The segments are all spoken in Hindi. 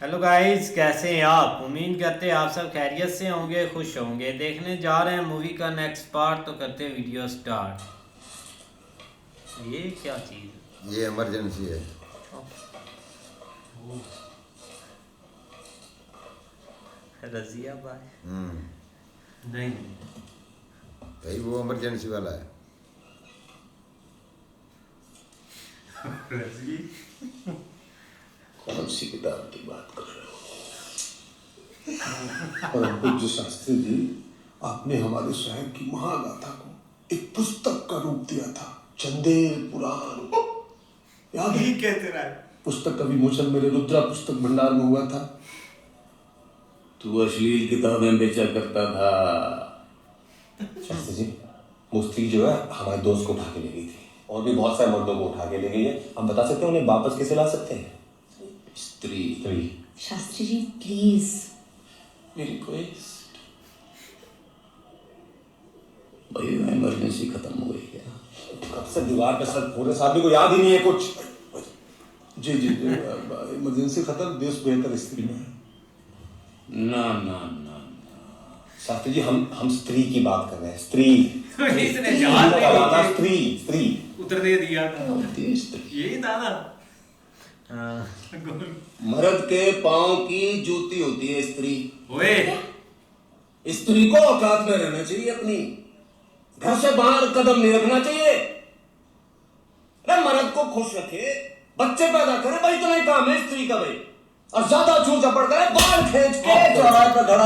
हेलो गाइस, कैसे हैं आप? उम्मीद करते हैं आप सब खैरियत से होंगे, खुश होंगे। देखने जा रहे हैं मूवी का नेक्स्ट पार्ट, तो करते हैं वीडियो स्टार्ट। ये क्या चीज़ ये इमरजेंसी है। है? रजिया भाई? नहीं भाई वो इमरजेंसी वाला है। रजी कौन सी किताब की बात कर रहे हो? परम पूज्य शास्त्री जी, आपने हमारे शहर की महागाथा को एक पुस्तक का रूप दिया था, चंदेल पुराण। याद है? कहते रहा पुस्तक का विमोचन मेरे रुद्रा पुस्तक भंडार में हुआ था। तू अश्लील किताबें बेचा करता था। शास्त्री जी, वो स्त्री जो है हमारे दोस्त को उठा के ले गई थी, और भी बहुत सारे मर्दों को उठा के ले गई है। हम बता सकते हैं उन्हें वापस कैसे ला सकते हैं? स्त्री शास्त्री जी प्लीज। रिक्वेस्ट भाई, इमरजेंसी खत्म हो गई क्या? कब से दीवार पे सर पूरे साहब को याद ही नहीं है कुछ। जी जी जी, इमरजेंसी खत्म, देश बेहतर स्थिति में है। ना ना ना शास्त्री जी, हम स्त्री की बात कर रहे हैं। स्त्री इसने याद का नहीं वाला स्त्री स्त्री उत्तर दे दिया था। स्त्री यही था ना। मर्द के पांव की जूती होती है स्त्री। ओए स्त्री को औकात में रहना चाहिए, अपनी घर से बाहर कदम नहीं रखना चाहिए। अरे मर्द को खुश रखे, बच्चे पैदा करे, भाई इतना ही काम है स्त्री का भाई। और ज्यादा चूर चपड़ करे, बाल खींच के चौराहे पे खड़ा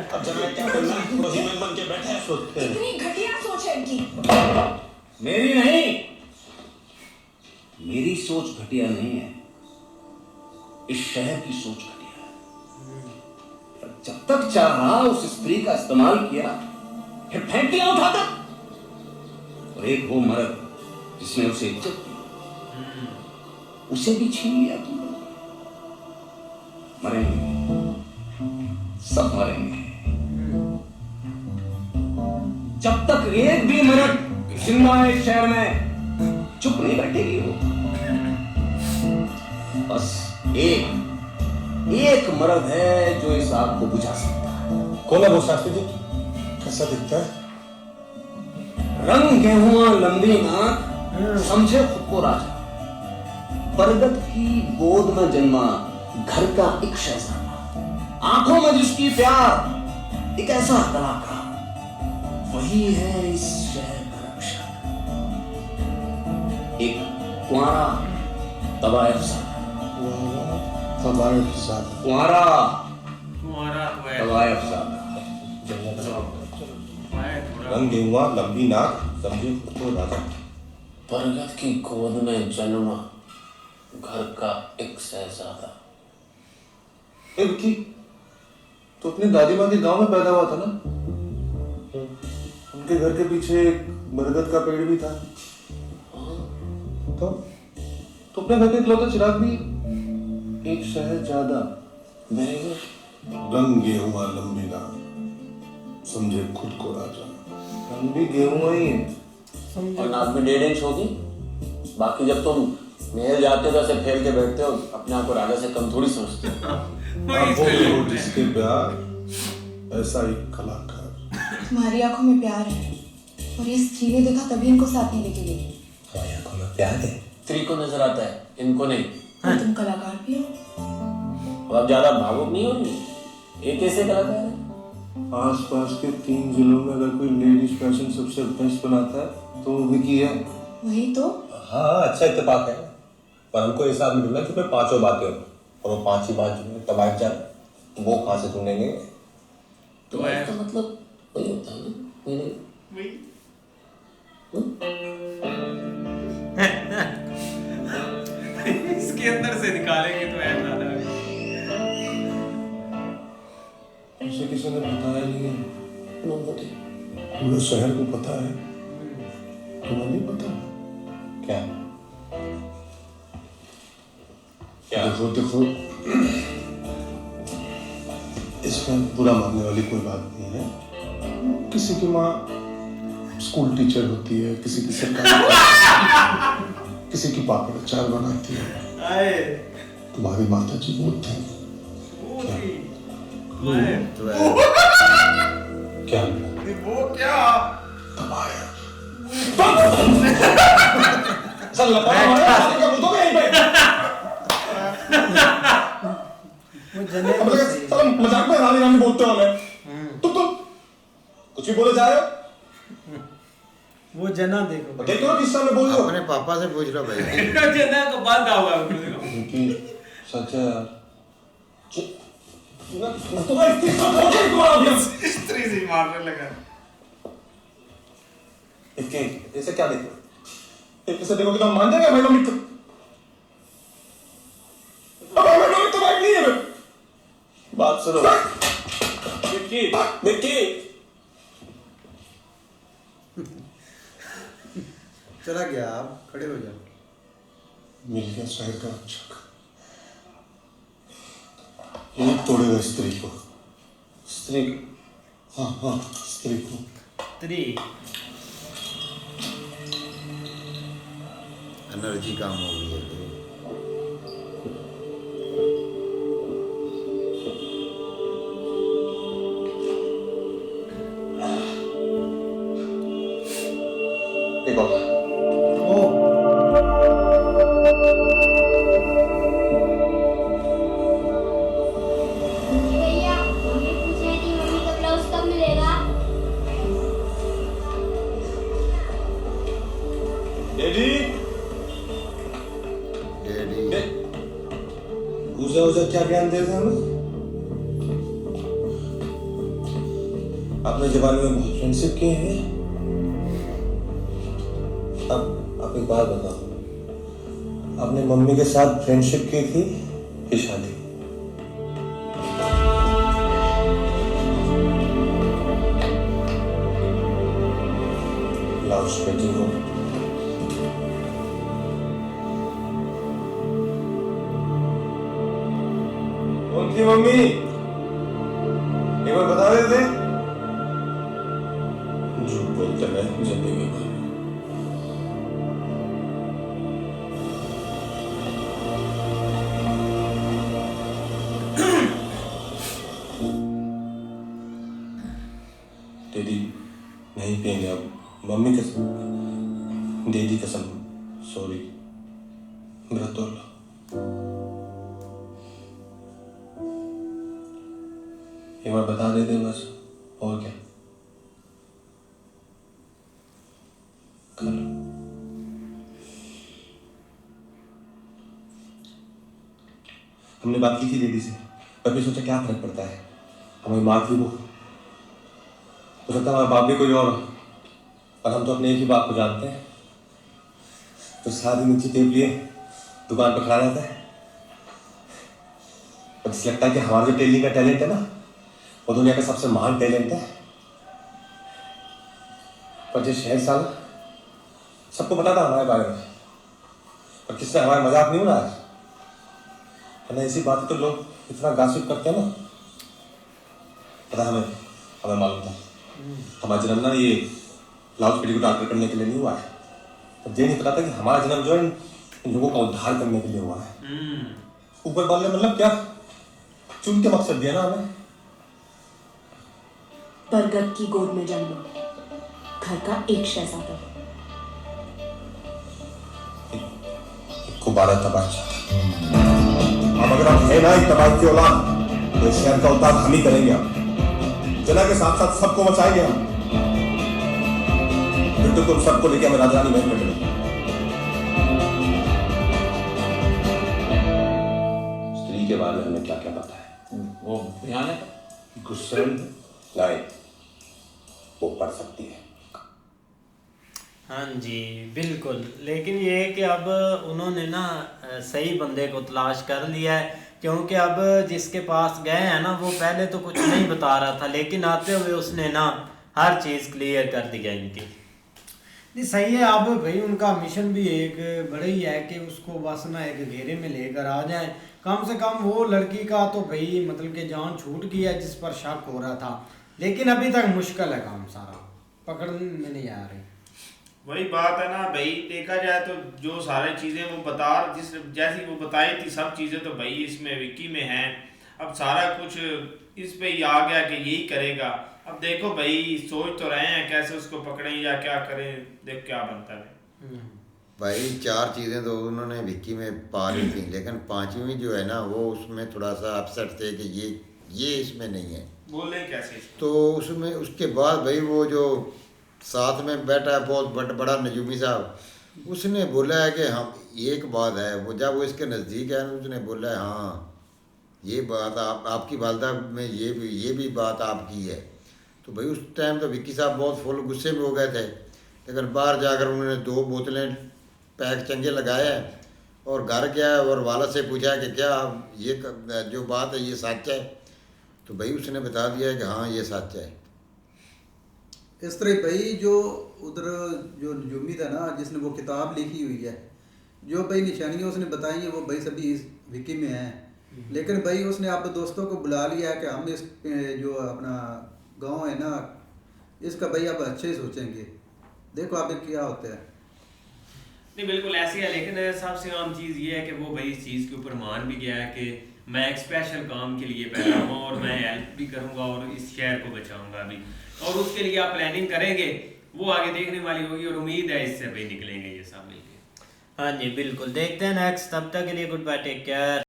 अब जब मैं क्या करना वही में बन के बैठे सोचते हैं। इतनी घटिया सोच है इनकी। मेरी नहीं, मेरी सोच घटिया नहीं है, इस शहर की सोच घटिया है। जब तक चाहा उस स्त्री का इस्तेमाल किया, फिर फेंक दिया उठाकर। और एक वो मर्द जिसने उसे इज्जत दी, उसे भी छीन लिया तुमने। मरेंगे, सब मरेंगे। जब तक एक भी मर्द जिंदा है इस शहर में, चुप नहीं बैठेगी वो। बस एक मर्द है जो इस आग को बुझा सकता है। कौन है वो शास्त्री जी? कैसा दिखता है? रंग गेहुआ लंबी नाक, समझे खुद को राजा। बरगद की गोद में जन्मा घर का एक शहजादा, आंखों में जिसकी प्यार, एक ऐसा कलाकार, वही है इस शहर का रक्षक। एक कुंवारा तवायफ सादा, कुंवारा तुम्हारा तो है। तवायफ सादा। रंग गेहुआ लंबी नाक, समझे खुद को राजा। बरगद की गोद में जन्मा घर का एक शहजादा। की तो अपनी दादी माँ के गांव में पैदा हुआ था ना? उनके घर के पीछे एक बरगद का पेड़ भी था। तो अपने घर के इकलौता चिराग भी एक शहजादा। Very good. रंग गेहुआ लंबी नाक, समझे खुद को राजा। रंग भी गेहुआ ही है। और नाक में 1.5 इंच होगी। बाकी जब तुम महल जाते हो तो ऐसे फैल के बैठते हो, अपने आप को राजा से कम थोड़ी समझते हो। आप वो जिसके प्यार ऐसा ही कलाकार। तुम्हारी आंखों में प्यार है, और ये स्त्री ने देखा तभी इनको साथ नहीं लेके गई। हमारी आंखों में प्यार है। स्त्री को नजर आता है, इनको नहीं। और तुम कलाकार भी हो। और अब ज्यादा भावुक नहीं हो रही। एक कैसे कलाकार है? आसपास के 3 जिलों में अगर कोई लेडीज फैशन सबसे बेस्ट बनाता है तो वो विकी है। वही तो। हाँ, अच्छा इत्तेफाक है। पर हमको ऐसा आदमी ढूंढना जिसमें 5 बातें हो, और वो 5 ही बात जो है तबाह जा, वो कहाँ से ढूंढेंगे? तो इसका मतलब वही होता है ना। इसके अंदर से निकालेंगे तो ऐसा ज्यादा। उसे किसी ने बताया नहीं है। नंबर पूरे शहर को पता है, तुम्हें नहीं पता? क्या क्या? देखो देखो, इसमें बुरा मानने वाली कोई बात नहीं है। किसी की माँ स्कूल टीचर होती है, किसी की सरकारी किसी की पापड़ अचार बनाती है। तुम्हारी माता जी वो थी तो है। क्या तबाया। सर मजाक में रानी रानी बोलते हो हमें। तुम कुछ भी बोले जा रहे हो। वो जना देखो देखो ना किस समय बोल रहे हो। अपने पापा से पूछ लो भाई। जना को बांधा हुआ है क्योंकि सच है यार। तुम्हारा स्त्री से मारने लगा। ऐसे क्या देखो ऐसे देखो कि तुम मान जाएगा भाई मम्मी तो बाइक नहीं है। बात सुनो विक्की विक्की चला गया, आप खड़े हो जाओ। मिल गया शहर का रक्षक, ये तोड़ेगा स्त्री को। स्त्री हाँ हाँ स्त्री को। स्त्री एनर्जी काम हो गई है तो। एक और भैया मम्मी पूछ रही थी मम्मी का ब्लाउज कब मिलेगा? डैडी डैडी उसे उसे क्या ज्ञान दे रहे हैं। आपने जवानी में बहुत फ्रेंडशिप किए हैं। अब आप एक बात बताओ, आपने मम्मी के साथ फ्रेंडशिप की थी कि शादी? लाउड स्पीकिंग हो कौन थी मम्मी? एक बार बता देते। झूठ बोलते रहे जिंदगी भर। दीदी नहीं पियेंगे अब। मम्मी कसम, दीदी कसम, सॉरी। मेरा तोड़ एक बार बता देते बस, और क्या। कर लो। हमने बात की थी दीदी से, पर भी सोचा क्या फर्क पड़ता है, हमारी माँ थी वो, हो सकता है हमारा बाप भी कोई और हो, पर हम तो अपने एक ही बाप को जानते हैं। तो सारी नीचे टेप लिए दुकान पर खड़ा रहता है, और जिसे लगता है कि हमारा जो टेलिंग का टैलेंट है ना, वो दुनिया का सबसे महान टैलेंट है। पर जो शहर साल सबको पता था हमारे बारे में, और किससे हमारा मजाक नहीं हो रहा है, वरना ऐसी बातें तो लोग इतना गासिप करते हैं ना। पता हमें हमें मालूम था हमारा जन्म ना ये लाउड स्पीकर को डॉक्टर करने के लिए नहीं हुआ है। अब ये नहीं पता था कि हमारा जन्म जो है इन लोगों का उद्धार करने के लिए हुआ है। ऊपर वाले मतलब क्या चुन के मकसद दिया ना हमें। बरगद की गोद में जन्म लो, घर का एक शहजादा। को 12 तबाही चाहता। अब अगर हम है ना एक तबाही की औलाद, तो इस शहर का उद्धार हम ही करेंगे। हम जना के साथ साथ सबको बचाएंगे। हम फिर तो तुम सबको लेके हमें राजधानी महल में मिलेंगे। स्त्री के बारे में हमें क्या क्या पता है? वो बयान है गुस्से नहीं, वो पढ़ सकती है। हाँ जी बिल्कुल, लेकिन ये है कि अब उन्होंने ना सही बंदे को तलाश कर लिया है, क्योंकि अब जिसके पास गए हैं ना वो पहले तो कुछ नहीं बता रहा था, लेकिन आते हुए उसने ना हर चीज़ क्लियर कर दिया इनकी। नहीं सही है। अब भाई उनका मिशन भी एक बड़ा ही है कि उसको बस ना एक घेरे में लेकर आ जाए। कम से कम वो लड़की का तो भाई मतलब कि जान छूट गई है जिस पर शक हो रहा था। लेकिन अभी तक मुश्किल है काम सारा, पकड़ में नहीं आ रही। वही बात है ना भाई, देखा जाए तो जो सारी चीज़ें वो बता जिस जैसी वो बताई थी सब चीज़ें तो भाई इसमें विक्की में हैं। अब सारा कुछ इस पे ही आ गया कि यही करेगा। अब देखो भाई सोच तो रहे हैं कैसे उसको पकड़ें या क्या करें, देख क्या बनता है। भाई 4 चीज़ें तो उन्होंने विक्की में पा ली थी, लेकिन 5वीं जो है ना वो उसमें थोड़ा सा अपसेट थे कि ये इसमें नहीं है। बोले कैसे इसको? तो उसमें उसके बाद भाई वो जो साथ में बैठा है बहुत बड़ा नजूमी साहब, उसने बोला है कि हम एक बात है, वो जब वो इसके नज़दीक है उसने बोला है हाँ ये बात आपकी वालदा में ये भी बात आपकी है। तो भाई उस टाइम तो विक्की साहब बहुत फुल गुस्से में हो गए थे, लेकिन बाहर जाकर उन्होंने 2 बोतलें पैक चंगे लगाए और घर गया और वाला से पूछा कि क्या ये जो बात है ये सच है? तो भाई उसने बता दिया है कि हाँ ये सच है। इस तरह भाई जो उधर जो नजूमी था ना जिसने वो किताब लिखी हुई है, जो भाई निशानियाँ उसने बताई है वो भाई सभी इस विकी में हैं। लेकिन भाई उसने आप दोस्तों को बुला लिया है कि हम इस जो अपना गांव है ना इसका भाई अब अच्छे सोचेंगे, देखो आप क्या होता है। नहीं बिल्कुल ऐसी है, लेकिन सबसे आम चीज़ ये है कि वो भाई इस चीज़ के ऊपर मान भी गया है कि मैं एक स्पेशल काम के लिए बैठा हूँ और मैं हेल्प भी करूँगा और इस शहर को बचाऊँगा अभी, और उसके लिए आप प्लानिंग करेंगे वो आगे देखने वाली होगी और उम्मीद है इससे भाई निकलेंगे ये सब मिलके। हाँ जी बिल्कुल, देखते हैं नेक्स्ट। तब तक के लिए गुड बाय, टेक केयर।